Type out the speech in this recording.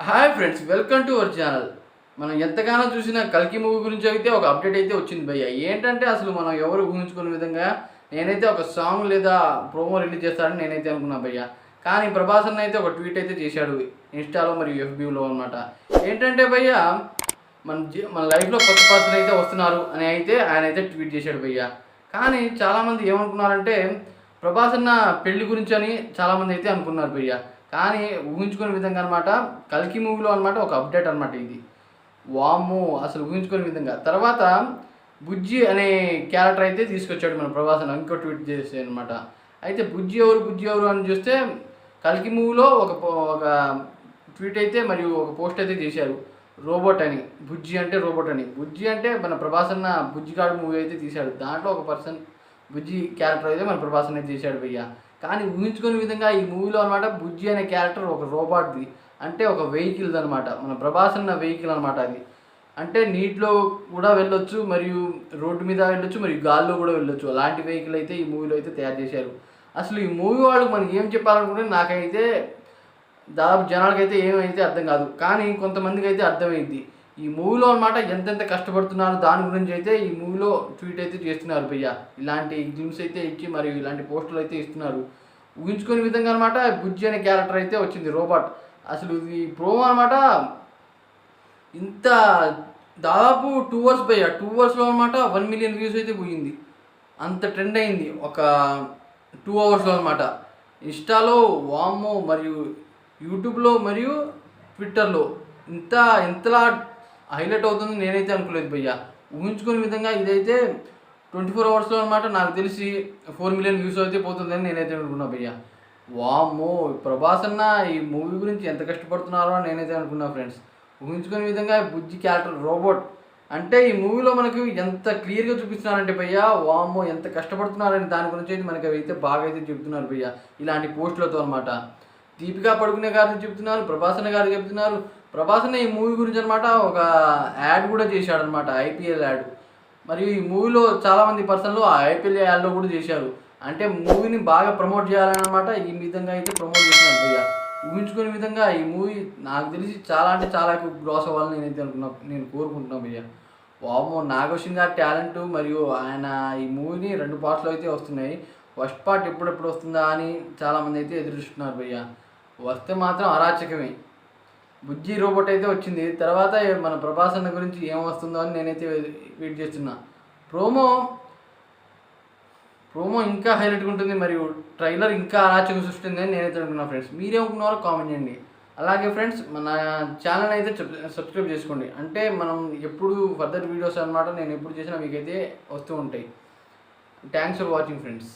Hi friends, welcome to our channel. మనం ఎంతగానో చూసిన కల్కి మూవీ గురించి అయితే ఒక అప్డేట్ అయితే వచ్చింది భయ్య. ఏంటంటే అసలు మనం ఎవరు ఊహించుకునే విధంగా నేనైతే ఒక సాంగ్ లేదా ప్రోమో రిలీజ్ చేస్తాడని నేనైతే అనుకున్నా భయ్య. కానీ ప్రభాస్ అన్న అయితే ఒక ట్వీట్ అయితే చేశాడు ఇన్స్టాలో మరియు ఎఫ్బీలో అనమాట. ఏంటంటే భయ్య, మన లైఫ్లో కొత్త పర్సన్ అయితే వస్తున్నారు అని అయితే ఆయన అయితే ట్వీట్ చేశాడు భయ్య. కానీ చాలామంది ఏమనుకున్నారంటే ప్రభాస్ అన్న పెళ్లి గురించి అని చాలామంది అయితే అనుకున్నారు భయ్య. కానీ ఊహించుకునే విధంగా అనమాట కల్కి మూవీలో అనమాట ఒక అప్డేట్ అనమాట ఇది. వామ్మో, అసలు ఊహించుకునే విధంగా. తర్వాత బుజ్జి అనే క్యారెక్టర్ అయితే తీసుకొచ్చాడు మన ప్రభాస్ అని ఇంకో ట్వీట్ చేసే అనమాట. అయితే బుజ్జి ఎవరు అని చూస్తే కల్కి మూవీలో ఒక ట్వీట్ అయితే మరియు ఒక పోస్ట్ అయితే చేశారు. రోబోట్ అని, బుజ్జి అంటే రోబోట్ అని. బుజ్జి అంటే మన ప్రభాస్ అన్న బుజ్జిగాడు మూవీ అయితే తీశాడు. దాంట్లో ఒక పర్సన్ బుజ్జి క్యారెక్టర్ అయితే మన ప్రభాస్ అనేది తీశాడు భయ్య. కానీ ఊహించుకునే విధంగా ఈ మూవీలో అనమాట బుజ్జి అనే క్యారెక్టర్ ఒక రోబోట్ది, అంటే ఒక వెహికల్ది అనమాట. మన ప్రభాస్ అన్న వెహికల్ అనమాట అది. అంటే నీటిలో కూడా వెళ్ళొచ్చు, మరియు రోడ్డు మీద వెళ్ళొచ్చు, మరియు గాల్లో కూడా వెళ్ళొచ్చు. అలాంటి వెహికల్ అయితే ఈ మూవీలో అయితే తయారు చేశారు. అసలు ఈ మూవీ వాళ్ళు మనకి ఏం చెప్పాలనుకుంటే నాకైతే దాదాపు జనాలకైతే ఏమైతే అర్థం కాదు, కానీ కొంతమందికి అయితే అర్థమైంది. ఈ మూవీలో అనమాట ఎంతెంత కష్టపడుతున్నారు దాని గురించి అయితే ఈ మూవీలో ట్వీట్ అయితే చేస్తున్నారు భయ్య. ఇలాంటి గ్లిమ్స్ అయితే ఇచ్చి మరియు ఇలాంటి పోస్టులు అయితే ఇస్తున్నారు. ఊహించుకునే విధంగా అనమాట బుజ్జి అనే క్యారెక్టర్ అయితే వచ్చింది, రోబోట్. అసలు ఇది ప్రోమో అనమాట ఇంత దాదాపు 2 అవర్స్ భయ్య. 2 అవర్స్లో అనమాట 1 మిలియన్ వ్యూస్ అయితే పోయింది. అంత ట్రెండ్ అయింది ఒక 2 అవర్స్లో అనమాట. ఇన్స్టాలో వామ్మో, మరియు యూట్యూబ్లో మరియు ట్విట్టర్లో ఇంతలా హైలైట్ అవుతుంది నేనైతే అనుకోలేదు భయ్య. ఊహించుకునే విధంగా ఇదైతే 24 అవర్స్లో అనమాట నాకు తెలిసి 4 మిలియన్ వ్యూస్ అయితే పోతుందని నేనైతే అనుకున్నా భయ్య. వామ్మో, ప్రభాస్ అన్న ఈ మూవీ గురించి ఎంత కష్టపడుతున్నారో అని నేనైతే అనుకున్నా ఫ్రెండ్స్. ఊహించుకునే విధంగా బుజ్జి క్యారెక్టర్ రోబోట్ అంటే ఈ మూవీలో మనకు ఎంత క్లియర్గా చూపిస్తున్నారంటే భయ్య, వామ్మో ఎంత కష్టపడుతున్నారని దాని గురించి అయితే మనకి అయితే బాగా అయితే చెప్తున్నారు భయ్య ఇలాంటి పోస్టులతో అనమాట. దీపికా పడుకునే గారిని చెప్తున్నారు, ప్రభాస్ అన్న గారు చెప్తున్నారు. ప్రభాస్ అన్న ఈ మూవీ గురించి అనమాట ఒక యాడ్ కూడా చేశాడనమాట, ఐపీఎల్ యాడ్. మరియు ఈ మూవీలో చాలామంది పర్సన్లు ఆ ఐపీఎల్ యాడ్లో కూడా చేశారు. అంటే మూవీని బాగా ప్రమోట్ చేయాలన్నమాట. ఈ విధంగా అయితే ప్రమోట్ చేసినారు భయ్య. ఊహించుకునే విధంగా ఈ మూవీ నాకు తెలిసి చాలా అంటే చాలా ఎక్కువ గ్రాస్ అవ్వాలని నేను కోరుకుంటున్నాను భయ్య. వామ్మో, నాగోషన్ గారి టాలెంట్ మరియు ఆయన ఈ మూవీని 2 పార్ట్స్లో అయితే వస్తున్నాయి. ఫస్ట్ పార్ట్ ఎప్పుడెప్పుడు వస్తుందా అని చాలామంది అయితే ఎదురుస్తున్నారు భయ్య. వస్తే మాత్రం అరాచకమే. బుజ్జి రోబోట్ అయితే వచ్చింది. తర్వాత మన ప్రభాస్ అన్న గురించి ఏం వస్తుందో అని నేనైతే వెయిట్ చేస్తున్నా. ప్రోమో ఇంకా హైలైట్గా ఉంటుంది, మరియు ట్రైలర్ ఇంకా అరాచకం సృష్టింది అని నేనైతే అనుకున్నా ఫ్రెండ్స్. మీరేమనుకున్నారో కామెంట్ చేయండి. అలాగే ఫ్రెండ్స్, మన ఛానల్ అయితే సబ్స్క్రైబ్ చేసుకోండి. అంటే మనం ఎప్పుడు ఫర్దర్ వీడియోస్ అనమాట నేను ఎప్పుడు చేసినా మీకైతే వస్తూ ఉంటాయి. Thanks for watching friends.